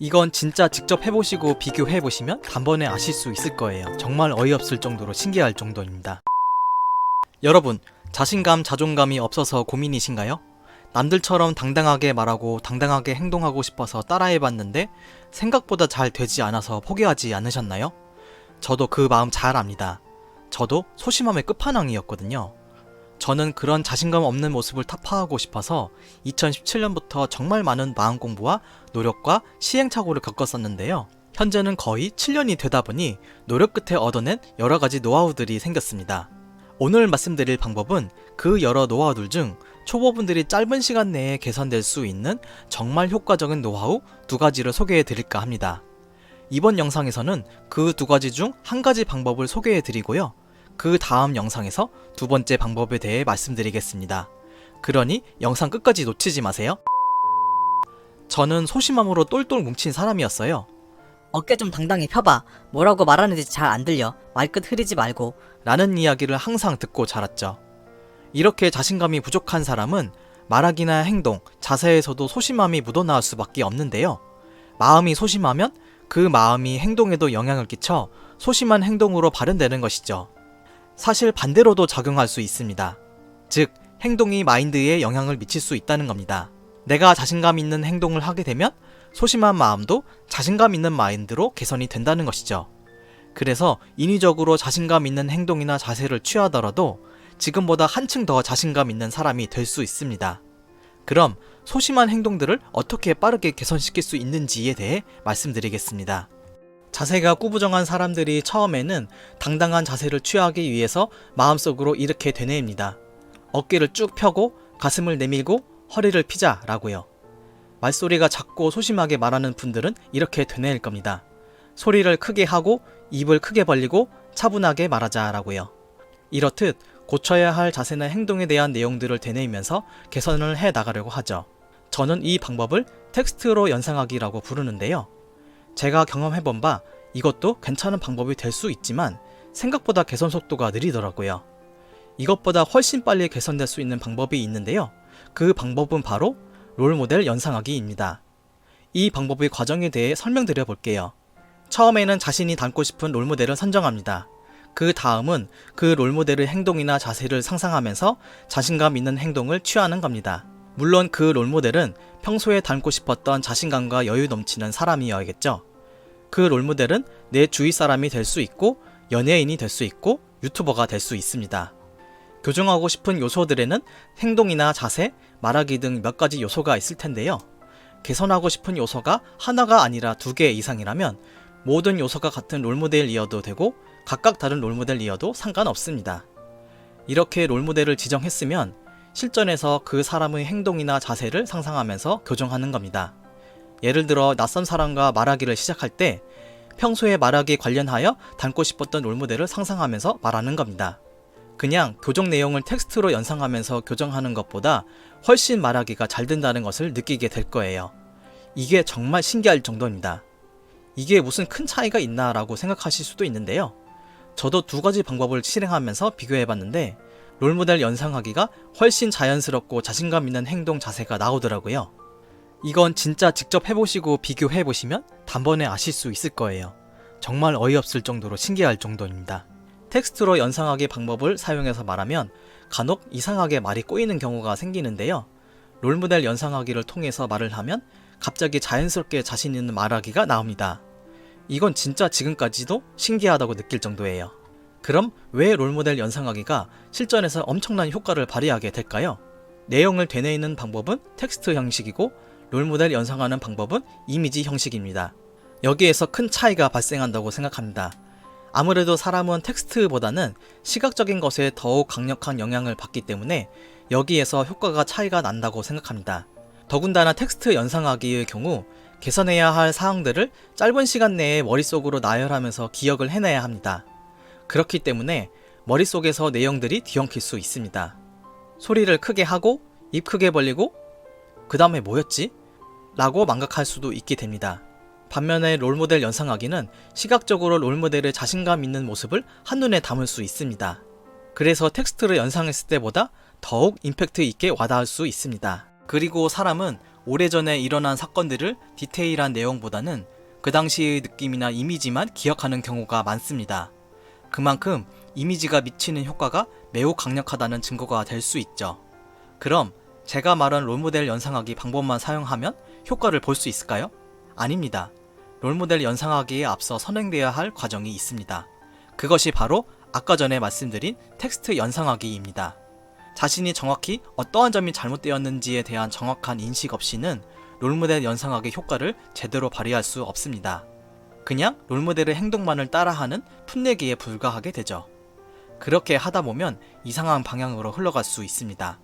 이건 진짜 직접 해보시고 비교해보시면 단번에 아실 수 있을 거예요. 정말 어이없을 정도로 신기할 정도입니다. 여러분, 자신감, 자존감이 없어서 고민이신가요? 남들처럼 당당하게 말하고 당당하게 행동하고 싶어서 따라해봤는데 생각보다 잘 되지 않아서 포기하지 않으셨나요? 저도 그 마음 잘 압니다. 저도 소심함의 끝판왕이었거든요. 저는 그런 자신감 없는 모습을 타파하고 싶어서 2017년부터 정말 많은 마음 공부와 노력과 시행착오를 겪었었는데요. 현재는 거의 7년이 되다 보니 노력 끝에 얻어낸 여러 가지 노하우들이 생겼습니다. 오늘 말씀드릴 방법은 그 여러 노하우들 중 초보분들이 짧은 시간 내에 개선될 수 있는 정말 효과적인 노하우 2가지를 소개해 드릴까 합니다. 이번 영상에서는 그 2가지 중 한 가지 방법을 소개해 드리고요. 그 다음 영상에서 2번째 방법에 대해 말씀드리겠습니다. 그러니 영상 끝까지 놓치지 마세요. 저는 소심함으로 똘똘 뭉친 사람이었어요. 어깨 좀 당당히 펴봐. 뭐라고 말하는지 잘 안 들려. 말끝 흐리지 말고. 라는 이야기를 항상 듣고 자랐죠. 이렇게 자신감이 부족한 사람은 말하기나 행동, 자세에서도 소심함이 묻어나올 수밖에 없는데요. 마음이 소심하면 그 마음이 행동에도 영향을 끼쳐 소심한 행동으로 발현되는 것이죠. 사실 반대로도 작용할 수 있습니다. 즉, 행동이 마인드에 영향을 미칠 수 있다는 겁니다. 내가 자신감 있는 행동을 하게 되면 소심한 마음도 자신감 있는 마인드로 개선이 된다는 것이죠. 그래서 인위적으로 자신감 있는 행동이나 자세를 취하더라도 지금보다 한층 더 자신감 있는 사람이 될 수 있습니다. 그럼 소심한 행동들을 어떻게 빠르게 개선시킬 수 있는지에 대해 말씀드리겠습니다. 자세가 꾸부정한 사람들이 처음에는 당당한 자세를 취하기 위해서 마음속으로 이렇게 되뇌입니다. 어깨를 쭉 펴고 가슴을 내밀고 허리를 피자 라고요. 말소리가 작고 소심하게 말하는 분들은 이렇게 되뇌일 겁니다. 소리를 크게 하고 입을 크게 벌리고 차분하게 말하자 라고요. 이렇듯 고쳐야 할 자세나 행동에 대한 내용들을 되뇌이면서 개선을 해 나가려고 하죠. 저는 이 방법을 텍스트로 연상하기라고 부르는데요. 제가 경험해본 바 이것도 괜찮은 방법이 될 수 있지만 생각보다 개선 속도가 느리더라고요. 이것보다 훨씬 빨리 개선될 수 있는 방법이 있는데요. 그 방법은 바로 롤모델 연상하기입니다. 이 방법의 과정에 대해 설명드려 볼게요. 처음에는 자신이 닮고 싶은 롤모델을 선정합니다. 그 다음은 그 롤모델의 행동이나 자세를 상상하면서 자신감 있는 행동을 취하는 겁니다. 물론 그 롤모델은 평소에 닮고 싶었던 자신감과 여유 넘치는 사람이어야겠죠. 그 롤모델은 내 주위 사람이 될 수 있고 연예인이 될 수 있고 유튜버가 될 수 있습니다. 교정하고 싶은 요소들에는 행동이나 자세, 말하기 등 몇 가지 요소가 있을 텐데요. 개선하고 싶은 요소가 하나가 아니라 2개 이상이라면 모든 요소가 같은 롤모델이어도 되고 각각 다른 롤모델이어도 상관없습니다. 이렇게 롤모델을 지정했으면 실전에서 그 사람의 행동이나 자세를 상상하면서 교정하는 겁니다. 예를 들어 낯선 사람과 말하기를 시작할 때 평소에 말하기 관련하여 닮고 싶었던 롤모델을 상상하면서 말하는 겁니다. 그냥 교정 내용을 텍스트로 연상하면서 교정하는 것보다 훨씬 말하기가 잘 된다는 것을 느끼게 될 거예요. 이게 정말 신기할 정도입니다. 이게 무슨 큰 차이가 있나 라고 생각하실 수도 있는데요. 저도 2가지 방법을 실행하면서 비교해봤는데 롤모델 연상하기가 훨씬 자연스럽고 자신감 있는 행동 자세가 나오더라고요. 이건 진짜 직접 해보시고 비교해보시면 단번에 아실 수 있을 거예요. 정말 어이없을 정도로 신기할 정도입니다. 텍스트로 연상하기 방법을 사용해서 말하면 간혹 이상하게 말이 꼬이는 경우가 생기는데요. 롤모델 연상하기를 통해서 말을 하면 갑자기 자연스럽게 자신 있는 말하기가 나옵니다. 이건 진짜 지금까지도 신기하다고 느낄 정도예요. 그럼 왜 롤모델 연상하기가 실전에서 엄청난 효과를 발휘하게 될까요? 내용을 되뇌이는 방법은 텍스트 형식이고 롤모델 연상하는 방법은 이미지 형식입니다. 여기에서 큰 차이가 발생한다고 생각합니다. 아무래도 사람은 텍스트보다는 시각적인 것에 더욱 강력한 영향을 받기 때문에 여기에서 효과가 차이가 난다고 생각합니다. 더군다나 텍스트 연상하기의 경우 개선해야 할 사항들을 짧은 시간 내에 머릿속으로 나열하면서 기억을 해내야 합니다. 그렇기 때문에 머릿속에서 내용들이 뒤엉킬 수 있습니다. 소리를 크게 하고 입 크게 벌리고 그 다음에 뭐였지? 라고 망각할 수도 있게 됩니다. 반면에 롤모델 연상하기는 시각적으로 롤모델의 자신감 있는 모습을 한눈에 담을 수 있습니다. 그래서 텍스트를 연상했을 때보다 더욱 임팩트 있게 와닿을 수 있습니다. 그리고 사람은 오래전에 일어난 사건들을 디테일한 내용보다는 그 당시의 느낌이나 이미지만 기억하는 경우가 많습니다. 그만큼 이미지가 미치는 효과가 매우 강력하다는 증거가 될 수 있죠. 그럼 제가 말한 롤모델 연상하기 방법만 사용하면 효과를 볼 수 있을까요? 아닙니다. 롤모델 연상하기에 앞서 선행되어야 할 과정이 있습니다. 그것이 바로 아까 전에 말씀드린 텍스트 연상하기입니다. 자신이 정확히 어떠한 점이 잘못되었는지에 대한 정확한 인식 없이는 롤모델 연상하기 효과를 제대로 발휘할 수 없습니다. 그냥 롤모델의 행동만을 따라하는 풋내기에 불과하게 되죠. 그렇게 하다 보면 이상한 방향으로 흘러갈 수 있습니다.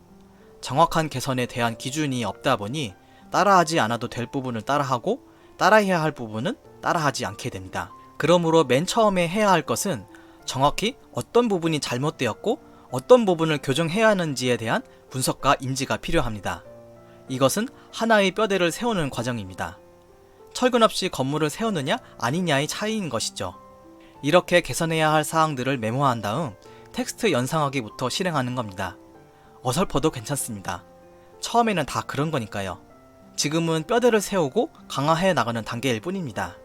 정확한 개선에 대한 기준이 없다 보니 따라하지 않아도 될 부분을 따라하고 따라해야 할 부분은 따라하지 않게 됩니다. 그러므로 맨 처음에 해야 할 것은 정확히 어떤 부분이 잘못되었고 어떤 부분을 교정해야 하는지에 대한 분석과 인지가 필요합니다. 이것은 하나의 뼈대를 세우는 과정입니다. 철근 없이 건물을 세우느냐 아니냐의 차이인 것이죠. 이렇게 개선해야 할 사항들을 메모한 다음 텍스트 연상하기부터 실행하는 겁니다. 어설퍼도 괜찮습니다. 처음에는 다 그런 거니까요. 지금은 뼈대를 세우고 강화해 나가는 단계일 뿐입니다.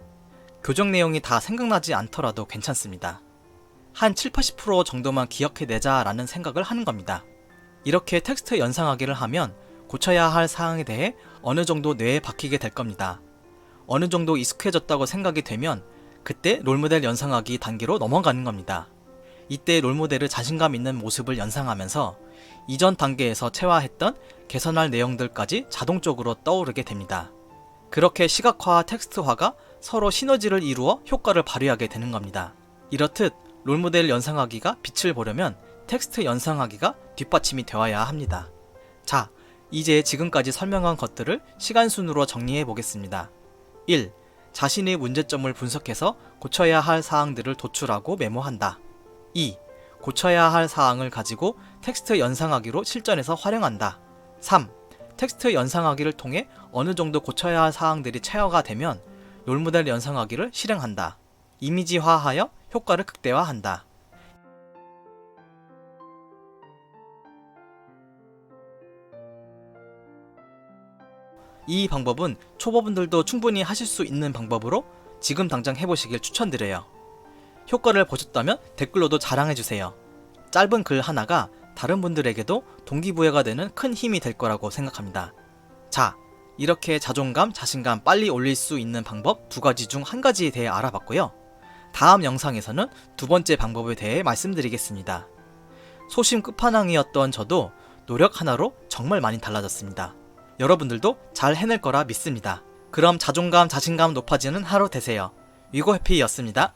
교정 내용이 다 생각나지 않더라도 괜찮습니다. 한 7-80% 정도만 기억해내자 라는 생각을 하는 겁니다. 이렇게 텍스트 연상하기를 하면 고쳐야 할 사항에 대해 어느 정도 뇌에 박히게 될 겁니다. 어느 정도 익숙해졌다고 생각이 되면 그때 롤모델 연상하기 단계로 넘어가는 겁니다. 이때 롤모델의 자신감 있는 모습을 연상하면서 이전 단계에서 체화했던 개선할 내용들까지 자동적으로 떠오르게 됩니다. 그렇게 시각화와 텍스트화가 서로 시너지를 이루어 효과를 발휘하게 되는 겁니다. 이렇듯 롤모델 연상하기가 빛을 보려면 텍스트 연상하기가 뒷받침이 되어야 합니다. 자, 이제 지금까지 설명한 것들을 시간 순으로 정리해 보겠습니다. 1. 자신의 문제점을 분석해서 고쳐야 할 사항들을 도출하고 메모한다. 2. 고쳐야 할 사항을 가지고 텍스트 연상하기로 실전에서 활용한다. 3. 텍스트 연상하기를 통해 어느 정도 고쳐야 할 사항들이 체화가 되면 롤모델 연상하기를 실행한다. 이미지화하여 효과를 극대화한다. 이 방법은 초보분들도 충분히 하실 수 있는 방법으로 지금 당장 해보시길 추천드려요. 효과를 보셨다면 댓글로도 자랑해주세요. 짧은 글 하나가 다른 분들에게도 동기부여가 되는 큰 힘이 될 거라고 생각합니다. 자, 이렇게 자존감, 자신감 빨리 올릴 수 있는 방법 2가지 중 1가지에 대해 알아봤고요. 다음 영상에서는 2번째 방법에 대해 말씀드리겠습니다. 소심 끝판왕이었던 저도 노력 하나로 정말 많이 달라졌습니다. 여러분들도 잘 해낼 거라 믿습니다. 그럼 자존감, 자신감 높아지는 하루 되세요. 위고해피였습니다.